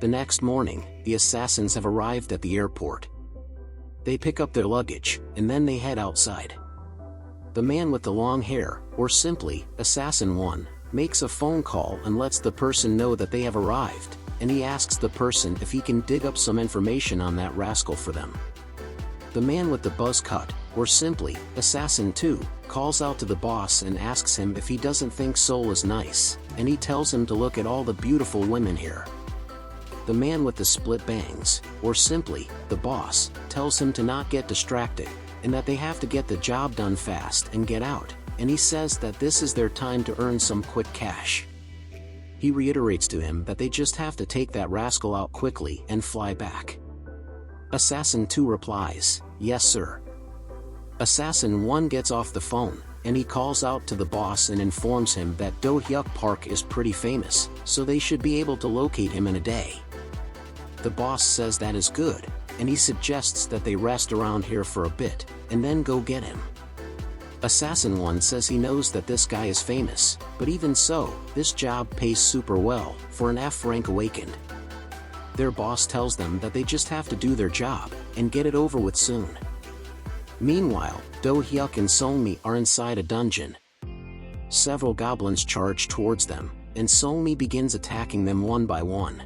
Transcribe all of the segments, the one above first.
The next morning, the assassins have arrived at the airport. They pick up their luggage, and then they head outside. The man with the long hair, or simply, Assassin 1, makes a phone call and lets the person know that they have arrived, and he asks the person if he can dig up some information on that rascal for them. The man with the buzz cut, or simply, Assassin 2, calls out to the boss and asks him if he doesn't think Seoul is nice, and he tells him to look at all the beautiful women here. The man with the split bangs, or simply, the boss, tells him to not get distracted, and that they have to get the job done fast and get out, and he says that this is their time to earn some quick cash. He reiterates to him that they just have to take that rascal out quickly and fly back. Assassin 2 replies, "Yes sir." Assassin 1 gets off the phone, and he calls out to the boss and informs him that Do-hyuk Park is pretty famous, so they should be able to locate him in a day. The boss says that is good, and he suggests that they rest around here for a bit, and then go get him. Assassin 1 says he knows that this guy is famous, but even so, this job pays super well, for an F rank awakened. Their boss tells them that they just have to do their job, and get it over with soon. Meanwhile, Do-hyuk and Seolmi are inside a dungeon. Several goblins charge towards them, and Seolmi begins attacking them one by one.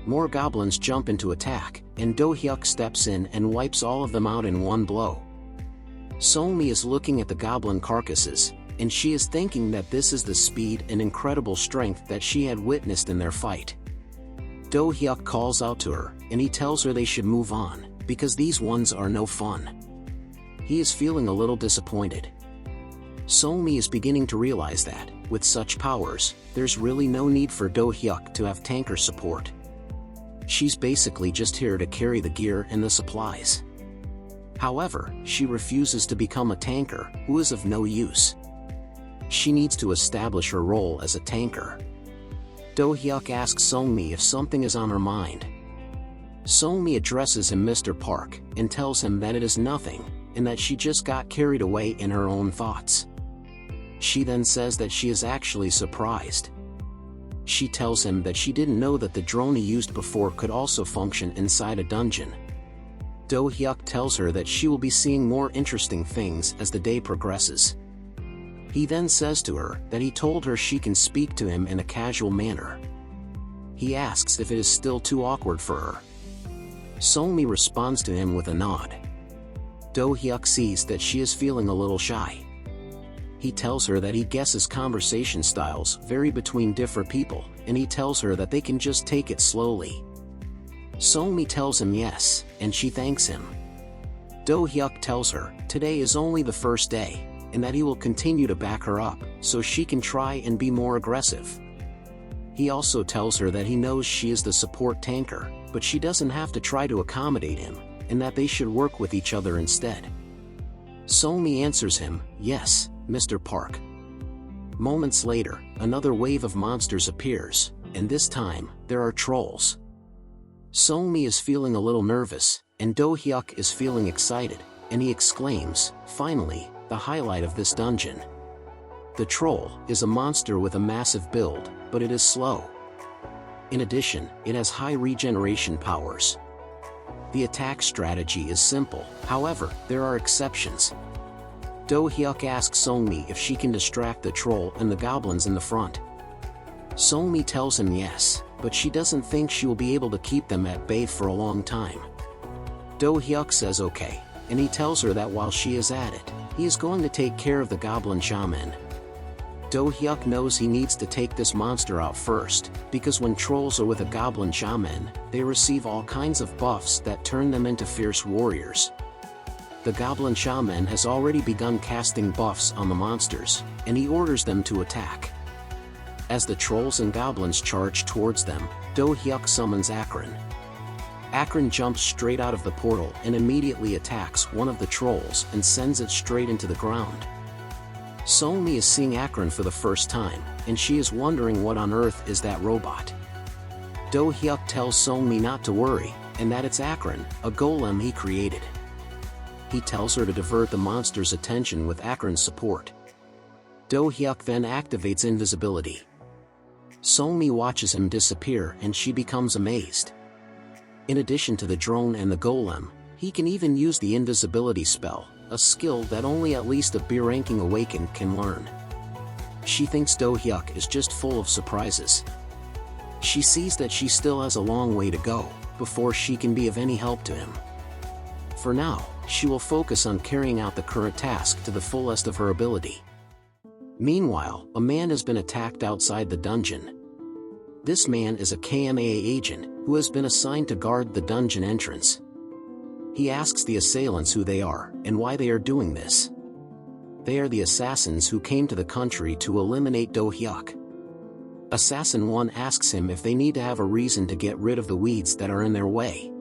More goblins jump into attack, and Do-hyuk steps in and wipes all of them out in one blow. Seolmi is looking at the goblin carcasses, and she is thinking that this is the speed and incredible strength that she had witnessed in their fight. Do-hyuk calls out to her, and he tells her they should move on, because these ones are no fun. He is feeling a little disappointed. Seolmi is beginning to realize that, with such powers, there's really no need for Do-hyuk to have tanker support. She's basically just here to carry the gear and the supplies. However, she refuses to become a tanker, who is of no use. She needs to establish her role as a tanker. Do-hyuk asks Seolmi if something is on her mind. Seolmi addresses him Mr. Park, and tells him that it is nothing, and that she just got carried away in her own thoughts. She then says that she is actually surprised. She tells him that she didn't know that the drone he used before could also function inside a dungeon. Do-hyuk tells her that she will be seeing more interesting things as the day progresses. He then says to her that he told her she can speak to him in a casual manner. He asks if it is still too awkward for her. Seolmi responds to him with a nod. Do-hyuk sees that she is feeling a little shy. He tells her that he guesses conversation styles vary between different people, and he tells her that they can just take it slowly. Seolmi tells him yes, and she thanks him. Do-hyuk tells her today is only the first day, and that he will continue to back her up, so she can try and be more aggressive. He also tells her that he knows she is the support tanker, but she doesn't have to try to accommodate him, and that they should work with each other instead. Seolmi answers him, "Yes, Mr. Park." Moments later, another wave of monsters appears, and this time, there are trolls. Seolmi is feeling a little nervous, and Do-hyuk is feeling excited, and he exclaims, "Finally, the highlight of this dungeon." The troll is a monster with a massive build, but it is slow. In addition, it has high regeneration powers. The attack strategy is simple, however, there are exceptions. Do-hyuk asks Seolmi if she can distract the troll and the goblins in the front. Seolmi tells him yes, but she doesn't think she will be able to keep them at bay for a long time. Do-hyuk says okay, and he tells her that while she is at it, he is going to take care of the goblin shaman. Do-hyuk knows he needs to take this monster out first, because when trolls are with a goblin shaman, they receive all kinds of buffs that turn them into fierce warriors. The goblin shaman has already begun casting buffs on the monsters, and he orders them to attack. As the trolls and goblins charge towards them, Do-hyuk summons Akron. Akron jumps straight out of the portal and immediately attacks one of the trolls and sends it straight into the ground. Seolmi is seeing Akron for the first time, and she is wondering what on earth is that robot. Do-hyuk tells Seolmi not to worry, and that it's Akron, a golem he created. He tells her to divert the monster's attention with Akron's support. Do-hyuk then activates invisibility. Solmi watches him disappear and she becomes amazed. In addition to the drone and the golem, he can even use the invisibility spell, a skill that only at least a B-ranking awakened can learn. She thinks Do-hyuk is just full of surprises. She sees that she still has a long way to go before she can be of any help to him. For now, she will focus on carrying out the current task to the fullest of her ability. Meanwhile, a man has been attacked outside the dungeon. This man is a KMAA agent who has been assigned to guard the dungeon entrance. He asks the assailants who they are and why they are doing this. They are the assassins who came to the country to eliminate Do-hyuk. Assassin 1 asks him if they need to have a reason to get rid of the weeds that are in their way.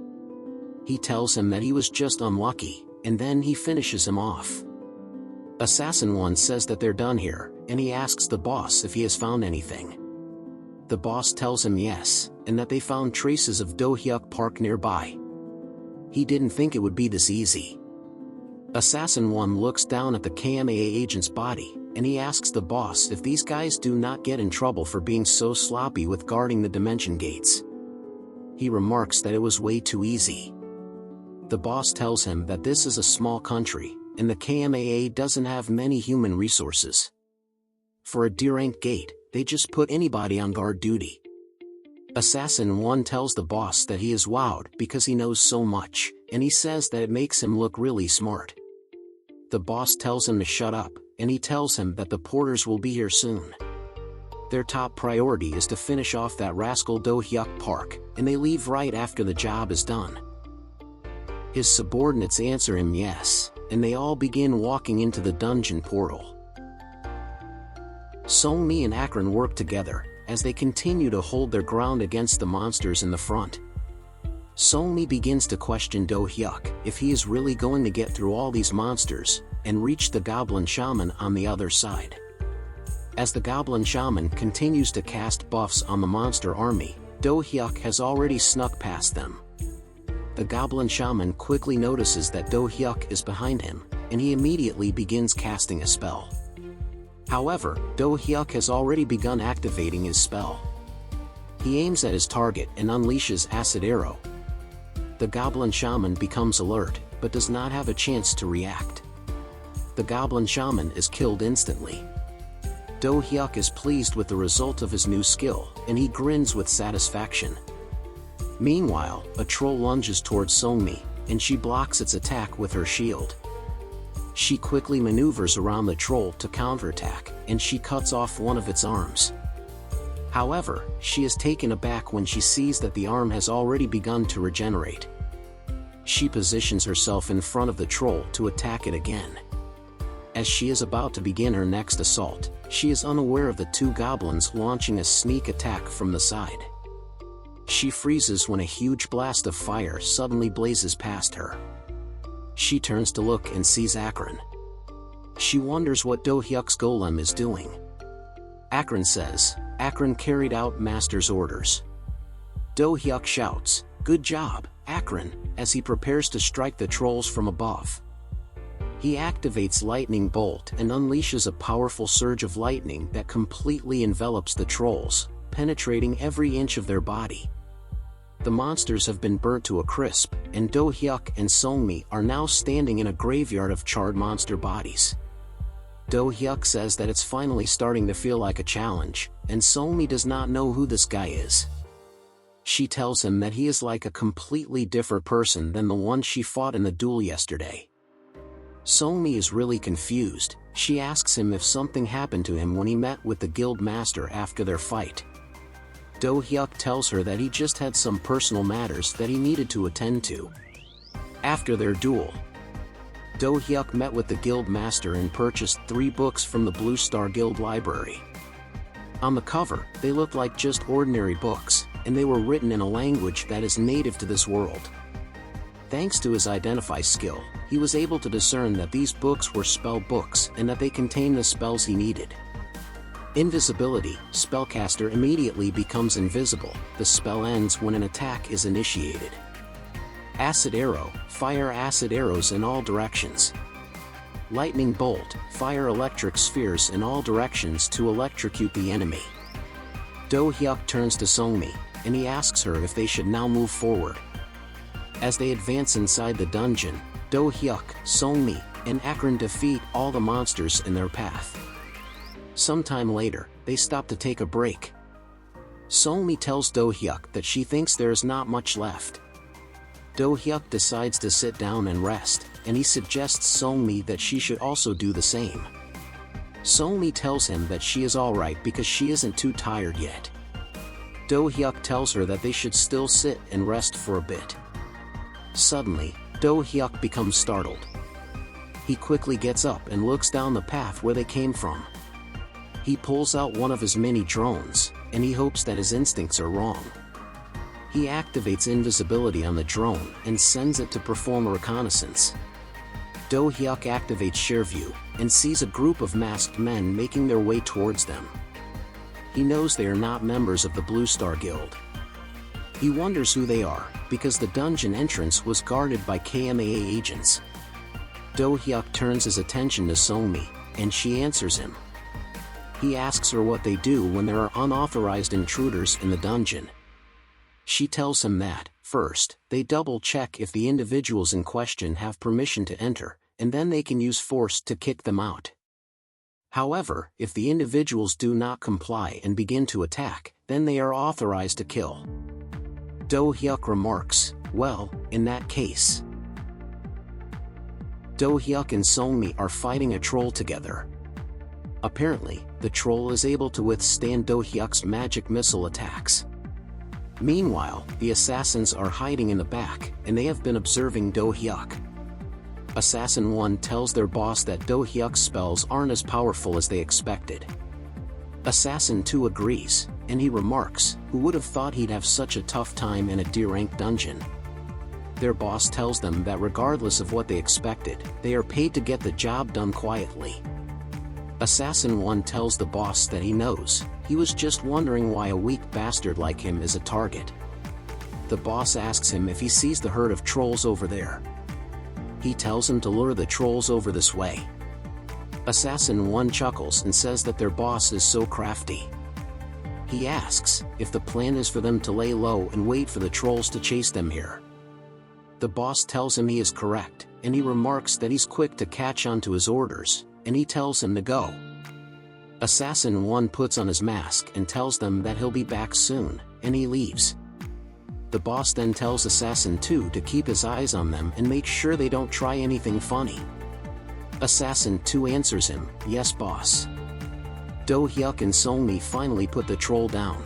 He tells him that he was just unlucky, and then he finishes him off. Assassin 1 says that they're done here, and he asks the boss if he has found anything. The boss tells him yes, and that they found traces of Do-hyuk Park nearby. He didn't think it would be this easy. Assassin 1 looks down at the KMAA agent's body, and he asks the boss if these guys do not get in trouble for being so sloppy with guarding the dimension gates. He remarks that it was way too easy. The boss tells him that this is a small country, and the KMAA doesn't have many human resources. For a D-rank gate, they just put anybody on guard duty. Assassin 1 tells the boss that he is wowed because he knows so much, and he says that it makes him look really smart. The boss tells him to shut up, and he tells him that the porters will be here soon. Their top priority is to finish off that rascal Do-hyuk Park, and they leave right after the job is done. His subordinates answer him yes, and they all begin walking into the dungeon portal. Solmi and Akron work together, as they continue to hold their ground against the monsters in the front. Solmi begins to question Do-hyuk if he is really going to get through all these monsters, and reach the goblin shaman on the other side. As the goblin shaman continues to cast buffs on the monster army, Do-hyuk has already snuck past them. The goblin shaman quickly notices that Do-hyuk is behind him, and he immediately begins casting a spell. However, Do-hyuk has already begun activating his spell. He aims at his target and unleashes Acid Arrow. The goblin shaman becomes alert, but does not have a chance to react. The goblin shaman is killed instantly. Do-hyuk is pleased with the result of his new skill, and he grins with satisfaction. Meanwhile, a troll lunges towards Solmi, and she blocks its attack with her shield. She quickly maneuvers around the troll to counterattack, and she cuts off one of its arms. However, she is taken aback when she sees that the arm has already begun to regenerate. She positions herself in front of the troll to attack it again. As she is about to begin her next assault, she is unaware of the two goblins launching a sneak attack from the side. She freezes when a huge blast of fire suddenly blazes past her. She turns to look and sees Akron. She wonders what Do-hyuk's golem is doing. Akron says, Akron carried out master's orders. Do-hyuk shouts, "Good job, Akron," as he prepares to strike the trolls from above. He activates Lightning Bolt and unleashes a powerful surge of lightning that completely envelops the trolls, penetrating every inch of their body. The monsters have been burnt to a crisp, and Do-hyuk and Solmi are now standing in a graveyard of charred monster bodies. Do-hyuk says that it's finally starting to feel like a challenge, and Solmi does not know who this guy is. She tells him that he is like a completely different person than the one she fought in the duel yesterday. Solmi is really confused. She asks him if something happened to him when he met with the guild master after their fight. Do-hyuk tells her that he just had some personal matters that he needed to attend to. After their duel, Do-hyuk met with the guild master and purchased 3 books from the Blue Star Guild library. On the cover, they looked like just ordinary books, and they were written in a language that is native to this world. Thanks to his Identify skill, he was able to discern that these books were spell books and that they contained the spells he needed. Invisibility, spellcaster immediately becomes invisible. The spell ends when an attack is initiated. Acid Arrow, fire acid arrows in all directions. Lightning Bolt, fire electric spheres in all directions to electrocute the enemy. Do Hyuk turns to Songmi, and he asks her if they should now move forward. As they advance inside the dungeon, Do Hyuk, Songmi, and Akron defeat all the monsters in their path. Sometime later, they stop to take a break. Songmi tells Do Hyuk that she thinks there is not much left. Do Hyuk decides to sit down and rest, and he suggests Songmi that she should also do the same. Songmi tells him that she is alright because she isn't too tired yet. Do Hyuk tells her that they should still sit and rest for a bit. Suddenly, Do Hyuk becomes startled. He quickly gets up and looks down the path where they came from. He pulls out one of his mini drones, and he hopes that his instincts are wrong. He activates invisibility on the drone and sends it to perform a reconnaissance. Do Hyuk activates ShareView, and sees a group of masked men making their way towards them. He knows they are not members of the Blue Star Guild. He wonders who they are, because the dungeon entrance was guarded by KMAA agents. Do Hyuk turns his attention to Songmi, and she answers him. He asks her what they do when there are unauthorized intruders in the dungeon. She tells him that, first, they double-check if the individuals in question have permission to enter, and then they can use force to kick them out. However, if the individuals do not comply and begin to attack, then they are authorized to kill. Do Hyuk remarks, well, in that case. Do Hyuk and Songmi are fighting a troll together. Apparently, the troll is able to withstand Do Hyuk's magic missile attacks. Meanwhile, the assassins are hiding in the back, and they have been observing Do Hyuk. Assassin 1 tells their boss that Do Hyuk's spells aren't as powerful as they expected. Assassin 2 agrees, and he remarks, who would have thought he'd have such a tough time in a D-rank dungeon. Their boss tells them that regardless of what they expected, they are paid to get the job done quietly. Assassin 1 tells the boss that he knows, he was just wondering why a weak bastard like him is a target. The boss asks him if he sees the herd of trolls over there. He tells him to lure the trolls over this way. Assassin 1 chuckles and says that their boss is so crafty. He asks if the plan is for them to lay low and wait for the trolls to chase them here. The boss tells him he is correct, and he remarks that he's quick to catch on to his orders, and he tells him to go. Assassin 1 puts on his mask and tells them that he'll be back soon, and he leaves. The boss then tells Assassin 2 to keep his eyes on them and make sure they don't try anything funny. Assassin 2 answers him, yes boss. Do Hyuk and Songmi finally put the troll down.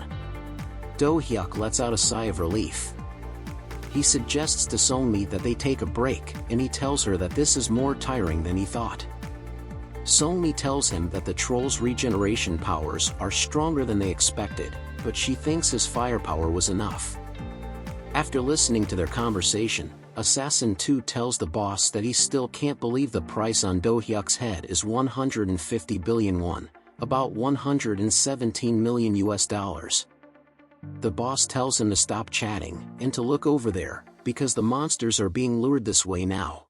Do Hyuk lets out a sigh of relief. He suggests to Songmi that they take a break, and he tells her that this is more tiring than he thought. Songmi tells him that the troll's regeneration powers are stronger than they expected, but she thinks his firepower was enough. After listening to their conversation, Assassin 2 tells the boss that he still can't believe the price on Do Hyuk's head is 150 billion won, about 117 million US dollars. The boss tells him to stop chatting and to look over there, because the monsters are being lured this way now.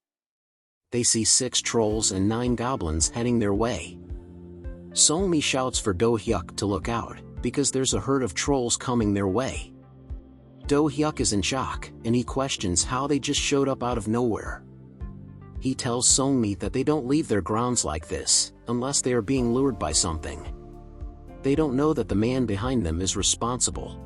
They see 6 trolls and 9 goblins heading their way. Songmi shouts for Do Hyuk to look out, because there's a herd of trolls coming their way. Do Hyuk is in shock, and he questions how they just showed up out of nowhere. He tells Songmi that they don't leave their grounds like this, unless they are being lured by something. They don't know that the man behind them is responsible.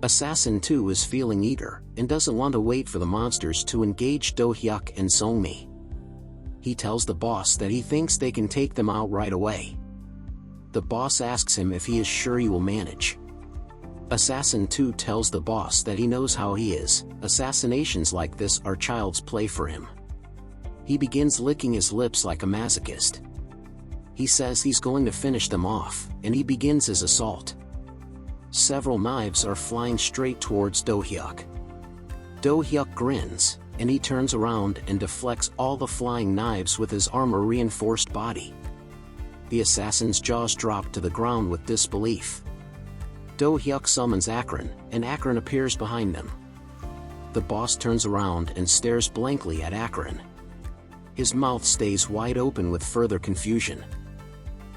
Assassin 2 is feeling eager, and doesn't want to wait for the monsters to engage Do Hyuk and Songmi. He tells the boss that he thinks they can take them out right away. The boss asks him if he is sure he will manage. Assassin 2 tells the boss that he knows how he is, assassinations like this are child's play for him. He begins licking his lips like a masochist. He says he's going to finish them off, and he begins his assault. Several knives are flying straight towards Do Hyuk. Do Hyuk grins, and he turns around and deflects all the flying knives with his armor-reinforced body. The assassin's jaws drop to the ground with disbelief. Do Hyuk summons Akron, and Akron appears behind them. The boss turns around and stares blankly at Akron. His mouth stays wide open with further confusion.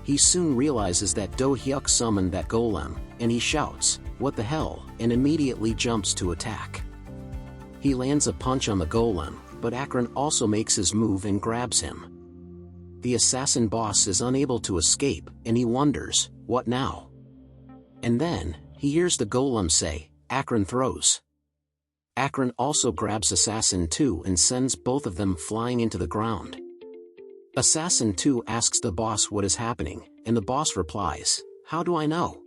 He soon realizes that Do Hyuk summoned that golem, and he shouts, "What the hell?" and immediately jumps to attack. He lands a punch on the golem, but Akron also makes his move and grabs him. The assassin boss is unable to escape, and he wonders, what now? And then, he hears the golem say, "Akron throws." Akron also grabs Assassin 2 and sends both of them flying into the ground. Assassin 2 asks the boss what is happening, and the boss replies, "How do I know?"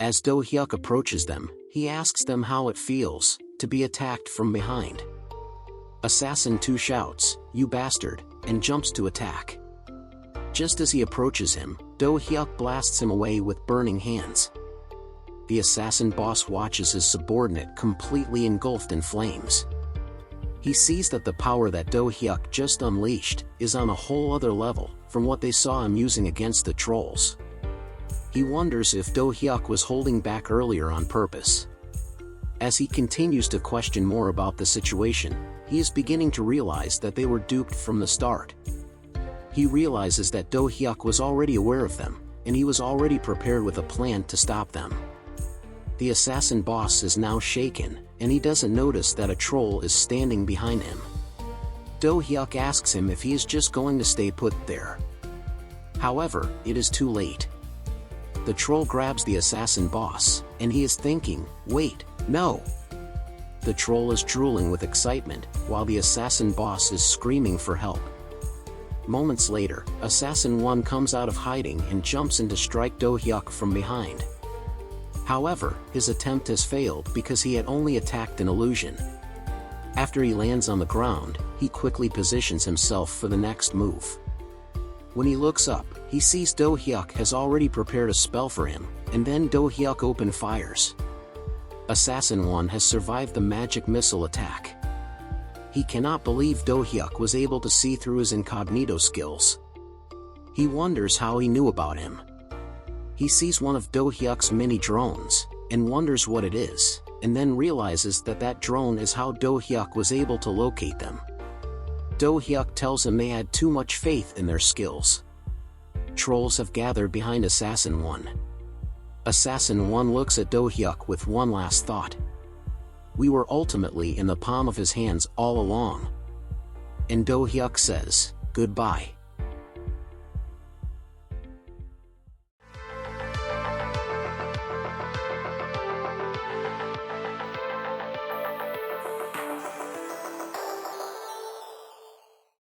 As Do Hyuk approaches them, he asks them how it feels to be attacked from behind. Assassin 2 shouts, "You bastard," and jumps to attack. Just as he approaches him, Do Hyuk blasts him away with burning hands. The assassin boss watches his subordinate completely engulfed in flames. He sees that the power that Do Hyuk just unleashed is on a whole other level from what they saw him using against the trolls. He wonders if Do Hyuk was holding back earlier on purpose. As he continues to question more about the situation, he is beginning to realize that they were duped from the start. He realizes that Do Hyuk was already aware of them, and he was already prepared with a plan to stop them. The assassin boss is now shaken, and he doesn't notice that a troll is standing behind him. Do Hyuk asks him if he is just going to stay put there. However, it is too late. The troll grabs the assassin boss, and he is thinking, "Wait, no!" The troll is drooling with excitement, while the assassin boss is screaming for help. Moments later, Assassin 1 comes out of hiding and jumps in to strike Do Hyuk from behind. However, his attempt has failed because he had only attacked an illusion. After he lands on the ground, he quickly positions himself for the next move. When he looks up, he sees Do Hyuk has already prepared a spell for him, and then Do Hyuk open fires. Assassin 1 has survived the magic missile attack. He cannot believe Do Hyuk was able to see through his incognito skills. He wonders how he knew about him. He sees one of Do Hyuk's mini drones, and wonders what it is, and then realizes that that drone is how Do Hyuk was able to locate them. Do Hyuk tells him they had too much faith in their skills. Trolls have gathered behind Assassin 1. Assassin 1 looks at Do Hyuk with one last thought. "We were ultimately in the palm of his hands all along." And Do Hyuk says, "Goodbye."